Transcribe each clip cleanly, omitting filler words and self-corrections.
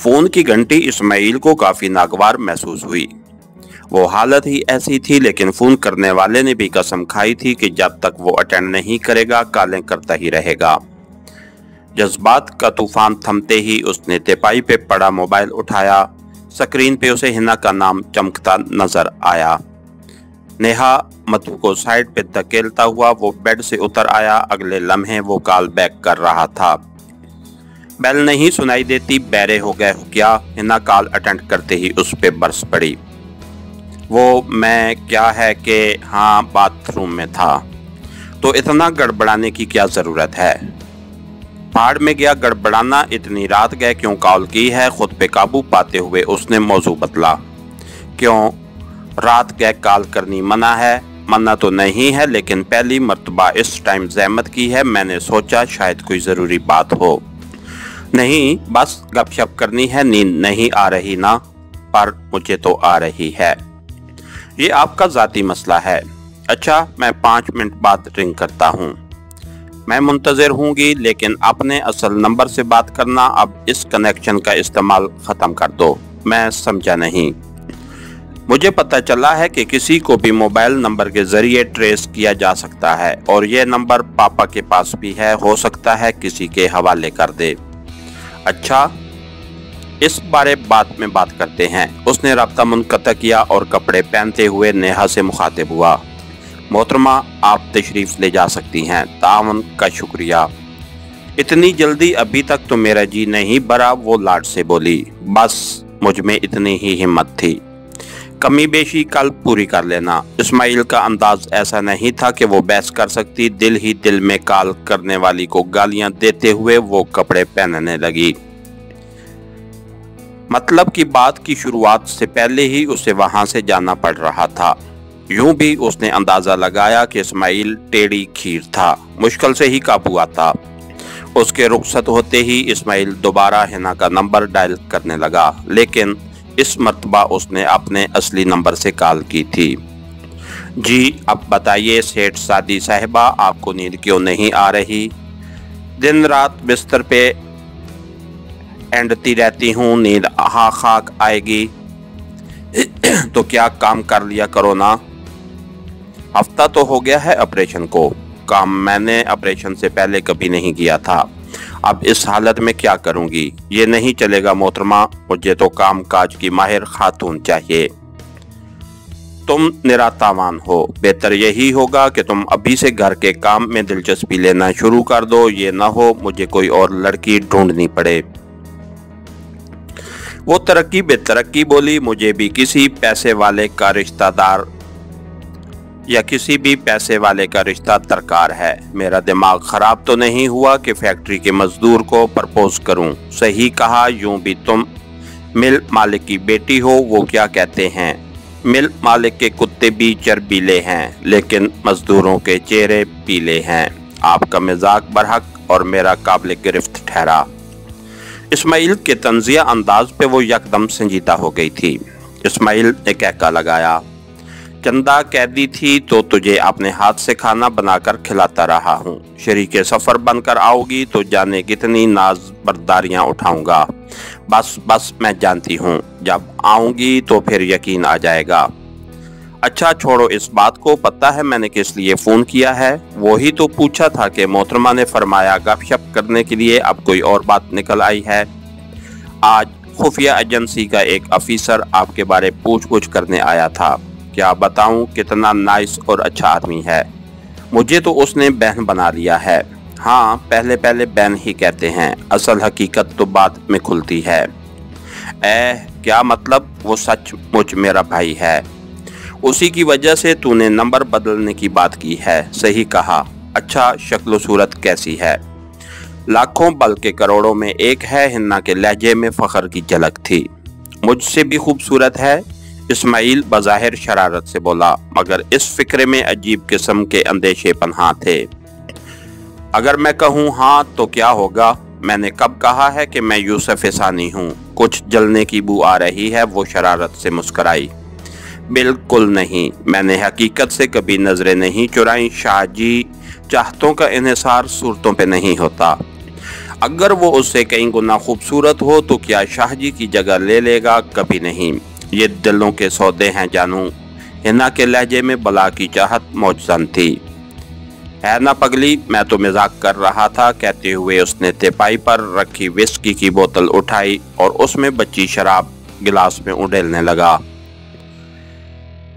Phone की घंटी इस्माइल को काफी नागवार महसूस हुई। वो हालत ही ऐसी थी, लेकिन फोन करने वाले ने भी कसम खाई थी कि जब तक वो अटेंड नहीं करेगा कॉलें करता ही रहेगा। जज्बात का तूफान थमते ही उसने तेपाई पे पड़ा मोबाइल उठाया। स्क्रीन पे उसे हिना का नाम चमकता नजर आया। नेहा मधु को साइड पे धकेलता हुआ वो बेड से उतर आया। अगले लम्हे वो कॉल बैक कर रहा था। बेल नहीं सुनाई देती, बहरे हो गए हो क्या? हिना कॉल अटेंड करते ही उस पे बरस पड़ी। वो मैं क्या है कि हाँ बाथरूम में था। तो इतना गड़बड़ाने की क्या जरूरत है? पहाड़ में गया गड़बड़ाना, इतनी रात गए क्यों कॉल की है? खुद पे काबू पाते हुए उसने मौजू बदला। क्यों रात गए कॉल करनी मना है? मना तो नहीं है, लेकिन पहली मर्तबा इस टाइम ज़हमत की है। मैंने सोचा शायद कोई ज़रूरी बात हो। नहीं, बस गपशप करनी है। नींद नहीं आ रही ना? पर मुझे तो आ रही है। ये आपका ज़ाती मसला है। अच्छा, मैं 5 मिनट बाद रिंग करता हूँ। मैं मुंतज़िर हूँगी, लेकिन अपने असल नंबर से बात करना। अब इस कनेक्शन का इस्तेमाल ख़त्म कर दो। मैं समझा नहीं। मुझे पता चला है कि किसी को भी मोबाइल नंबर के ज़रिए ट्रेस किया जा सकता है, और ये नंबर पापा के पास भी है। हो सकता है किसी के हवाले कर दे। अच्छा, इस बारे बाद में बात करते हैं। उसने राब्ता मुनक़ता किया और कपड़े पहनते हुए नेहा से मुखातिब हुआ। मोहतरमा, आप तशरीफ़ ले जा सकती हैं। तावन का शुक्रिया। इतनी जल्दी? अभी तक तो मेरा जी नहीं भरा, वो लाड से बोली। बस मुझ में इतनी ही हिम्मत थी। कमी बेशी कल पूरी कर लेना। इस्माइल का अंदाज ऐसा नहीं था कि वो बहस कर सकती। दिल ही दिल में कॉल करने वाली को गालियां देते हुए वो कपड़े पहनने लगी। मतलब की बात की शुरुआत से पहले ही उसे वहां से जाना पड़ रहा था। यूं भी उसने अंदाजा लगाया कि इस्माइल टेढ़ी खीर था, मुश्किल से ही काबू आता। उसके रुखसत होते ही इस्माइल दोबारा हिना का नंबर डायल करने लगा, लेकिन इस मर्तबा उसने अपने असली नंबर से कॉल की थी। जी, अब बताइए सेठ सादी साहिबा, आपको नींद क्यों नहीं आ रही? दिन रात बिस्तर पे एंडती रहती हूँ, नींद खाक आएगी तो क्या काम कर लिया करो ना। हफ्ता तो हो गया है ऑपरेशन को। काम मैंने ऑपरेशन से पहले कभी नहीं किया था। अब इस हालत में क्या करूंगी? ये नहीं चलेगा मोहतरमा, मुझे तो काम काज की माहिर खातून चाहिए। तुम निरातावान हो। बेहतर यही होगा कि तुम अभी से घर के काम में दिलचस्पी लेना शुरू कर दो। ये ना हो मुझे कोई और लड़की ढूंढनी पड़े। वो तरक्की बेतरक्की बोली। मुझे भी किसी पैसे वाले का रिश्तेदार या किसी भी पैसे वाले का रिश्ता दरकार है। मेरा दिमाग खराब तो नहीं हुआ कि फैक्ट्री के मजदूर को प्रपोज करूं। सही कहा, यूं भी तुम मिल मालिक की बेटी हो। वो क्या कहते हैं, मिल मालिक के कुत्ते भी चरबीले हैं, लेकिन मजदूरों के चेहरे पीले हैं। आपका मजाक बरहक और मेरा काबिल गिरफ्त ठहरा। इस्माइल के तंजिया अंदाज पे वो यकदम संजीदा हो गई थी। इस्माइल ने कहका लगाया, चंदा कैदी थी तो तुझे अपने हाथ से खाना बनाकर खिलाता रहा हूँ। शरीके सफ़र बनकर आओगी तो जाने कितनी नाज बर्दारियाँ उठाऊंगा। बस बस मैं जानती हूँ, जब आऊँगी तो फिर यकीन आ जाएगा। अच्छा छोड़ो इस बात को। पता है मैंने किस लिए फ़ोन किया है? वो ही तो पूछा था कि मोहतरमा ने फरमाया गपशप करने के लिए। अब कोई और बात निकल आई है। आज खुफिया एजेंसी का एक अफिसर आपके बारे पूछ करने आया था। क्या बताऊं कितना नाइस और अच्छा आदमी है। मुझे तो उसने बहन बना लिया है। हाँ, पहले पहले बहन ही कहते हैं, असल हकीकत तो बाद में खुलती है। क्या मतलब? वो सचमुच मेरा भाई है। उसी की वजह से तूने नंबर बदलने की बात की है। सही कहा। अच्छा, शक्ल सूरत कैसी है? लाखों बल्कि करोड़ों में एक है। हिन्ना के लहजे में फख्र की झलक थी। मुझसे भी खूबसूरत है? इस्माइल बज़ाहिर शरारत से बोला, मगर इस फिक्रे में अजीब किस्म के अंदेशे पनहा थे। अगर मैं कहूँ हाँ तो क्या होगा? मैंने कब कहा है कि मैं यूसुफ सानी हूँ? कुछ जलने की बू आ रही है। वो शरारत से मुस्कराई। बिल्कुल नहीं, मैंने हकीकत से कभी नजरें नहीं चुराई। शाहजी, चाहतों का इन्हिसार सूरतों पे नहीं होता। अगर वो उससे कई गुना खूबसूरत हो तो क्या शाह जी की जगह ले लेगा? कभी नहीं। ये दिलों के सौदे हैं जानू। हिना के लहजे में बला की चाहत मौजूद थी। है ना पगली, मैं तो मजाक कर रहा था, कहते हुए उसने तिपाई पर रखी विस्की की बोतल उठाई और उसमें बची शराब गिलास में उड़ेलने लगा।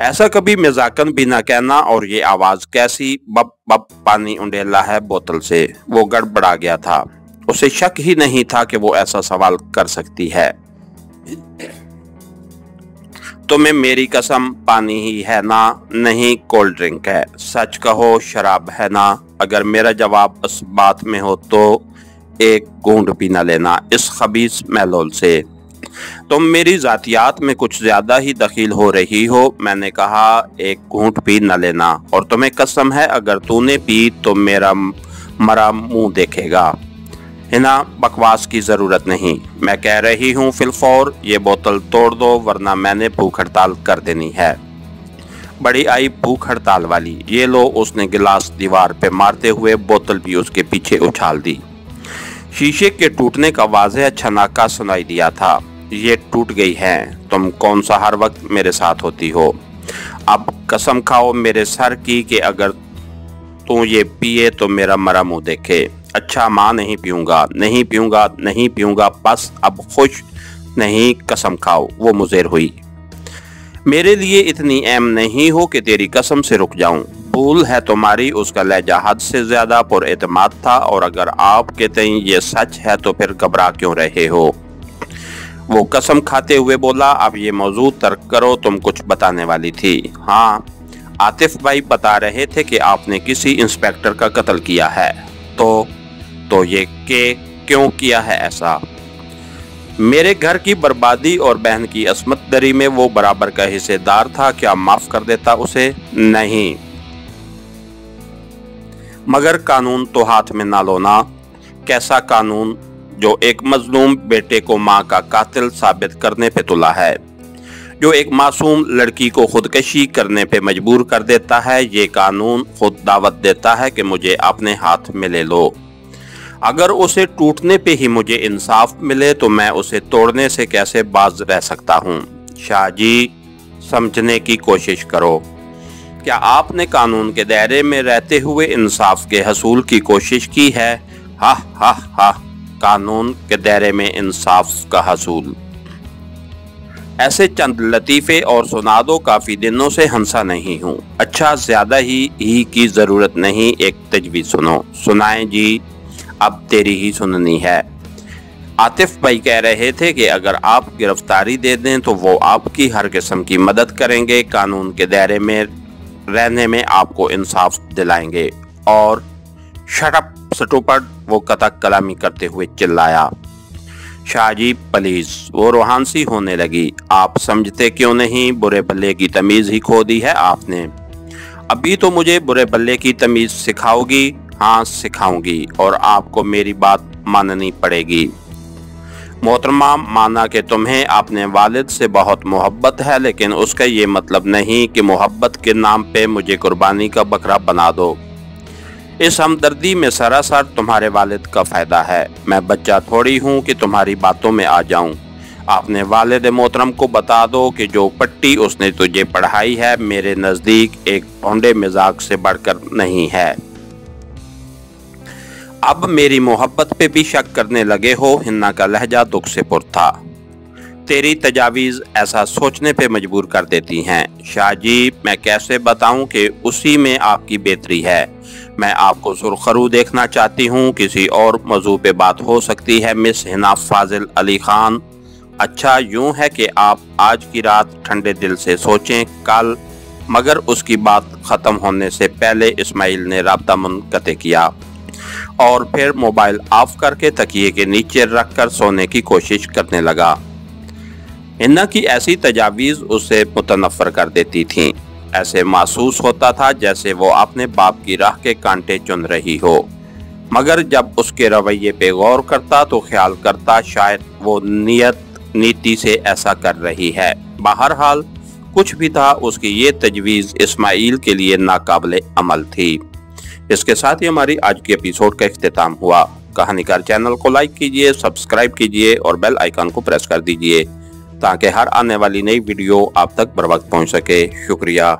ऐसा कभी मजाकन भी न कहना। और ये आवाज कैसी? बप बप पानी उंडेला है बोतल से। वो गड़बड़ा गया था। उसे शक ही नहीं था कि वो ऐसा सवाल कर सकती है। तुम्हें मेरी कसम पानी ही है ना? नहीं, कोल्ड ड्रिंक है। सच कहो, शराब है ना? अगर मेरा जवाब इस बात में हो तो एक घूंट भी न लेना इस खबीस महलोल से। तुम मेरी जातियात में कुछ ज्यादा ही दखील हो रही हो। मैंने कहा एक घूंट भी न लेना। और तुम्हें कसम है अगर तूने पी तो मेरा मरा मुंह देखेगा। हिना, बकवास की जरूरत नहीं। मैं कह रही हूँ फिलफौर ये बोतल तोड़ दो वरना मैंने भूख हड़ताल कर देनी है। बड़ी आई भूख हड़ताल वाली। ये लो। उसने गिलास दीवार पे मारते हुए बोतल भी उसके पीछे उछाल दी। शीशे के टूटने का वाज़ेह छनाका सुनाई दिया था। ये टूट गई है। तुम कौन सा हर वक्त मेरे साथ होती हो? अब कसम खाओ मेरे सर की कि अगर तू ये पिए तो मेरा मरा मुंह देखे। अच्छा माँ, नहीं पीऊंगा, नहीं पीऊंगा, नहीं पीऊंगा, बस अब खुश नहीं, कसम खाओ। वो मुज़ेर हुई। मेरे लिए इतनी अहम नहीं हो कि तेरी कसम से रुक जाऊं। भूल है तुम्हारी। उसका लहजा हद से ज्यादा पुरएतमाद था। और अगर आपके तय ये सच है तो फिर घबरा क्यों रहे हो? वो कसम खाते हुए बोला। अब ये मौजूद तर्क करो, तुम कुछ बताने वाली थी। हाँ, आतिफ भाई बता रहे थे कि आपने किसी इंस्पेक्टर का कत्ल किया है। तो ये क्यों किया है ऐसा? मेरे घर की बर्बादी और बहन की अस्मत दरी में वो बराबर का हिस्सेदार था। क्या माफ कर देता उसे? नहीं, मगर कानून तो हाथ में ना लो ना। कैसा कानून जो एक मजलूम बेटे को माँ का कातिल साबित करने पे तुला है, जो एक मासूम लड़की को खुदकशी करने पे मजबूर कर देता है। ये कानून खुद दावत देता है कि मुझे अपने हाथ में ले लो। अगर उसे टूटने पे ही मुझे इंसाफ मिले तो मैं उसे तोड़ने से कैसे बाज रह सकता हूँ? शाह जी, समझने की कोशिश करो। क्या आपने कानून के दायरे में रहते हुए इंसाफ के हसूल की कोशिश की है? हा हा हा, कानून के दायरे में इंसाफ का हसूल। ऐसे चंद लतीफ़े और सुना दो, काफी दिनों से हंसा नहीं हूँ। अच्छा, ज्यादा ही की जरूरत नहीं, एक तजवीज़ सुनो। सुनाएं जी, अब तेरी ही सुननी है। आतिफ भाई कह रहे थे कि अगर आप गिरफ्तारी दे दें तो वो आपकी हर किस्म की मदद करेंगे, कानून के दायरे में रहने में आपको इंसाफ दिलाएंगे। और शट अप स्टूपिड, वो कतक कलामी करते हुए चिल्लाया। शाह जी प्लीज। वो रूहानसी होने लगी। आप समझते क्यों नहीं? बुरे भले की तमीज ही खो दी है आपने। अभी तो मुझे बुरे भले की तमीज सिखाओगी? हाँ, सिखाऊंगी। और आपको मेरी बात माननी पड़ेगी। मोहतरमा, माना कि तुम्हें अपने वालिद से बहुत मोहब्बत है, लेकिन उसका ये मतलब नहीं कि मोहब्बत के नाम पे मुझे कुर्बानी का बकरा बना दो। इस हमदर्दी में सरासर तुम्हारे वालिद का फायदा है। मैं बच्चा थोड़ी हूँ कि तुम्हारी बातों में आ जाऊँ। अपने वालिद मोहतरम को बता दो कि जो पट्टी उसने तुझे पढ़ाई है मेरे नज़दीक एक भोंडे मजाक से बढ़कर नहीं है। अब मेरी मोहब्बत पे भी शक करने लगे हो? हिन्ना का लहजा दुख से पुर था। तेरी तजावीज़ ऐसा सोचने पे मजबूर कर देती हैं। शाह जी, मैं कैसे बताऊं कि उसी में आपकी बेहतरी है। मैं आपको सुरखरू देखना चाहती हूं। किसी और मौजू पे बात हो सकती है मिस हिना फाजिल अली खान। अच्छा, यूं है कि आप आज की रात ठंडे दिल से सोचें कल। मगर उसकी बात ख़त्म होने से पहले इस्माइल ने राब्ता मुनक़ते किया और फिर मोबाइल ऑफ करके तकिए के नीचे रखकर सोने की कोशिश करने लगा। हिन्ना की ऐसी तजावीज़ उसे मुतनफ़र कर देती थीं। ऐसे महसूस होता था जैसे वो अपने बाप की राह के कांटे चुन रही हो। मगर जब उसके रवैये पे गौर करता तो ख्याल करता शायद वो नीति से ऐसा कर रही है। बहरहाल कुछ भी था, उसकी ये तजवीज़ इस्माइल के लिए नाकाबिले अमल थी। इसके साथ ही हमारी आज की एपिसोड का इख्तिताम हुआ। कहानीकार चैनल को लाइक कीजिए, सब्सक्राइब कीजिए और बेल आइकन को प्रेस कर दीजिए ताकि हर आने वाली नई वीडियो आप तक बर वक्त पहुंच सके। शुक्रिया।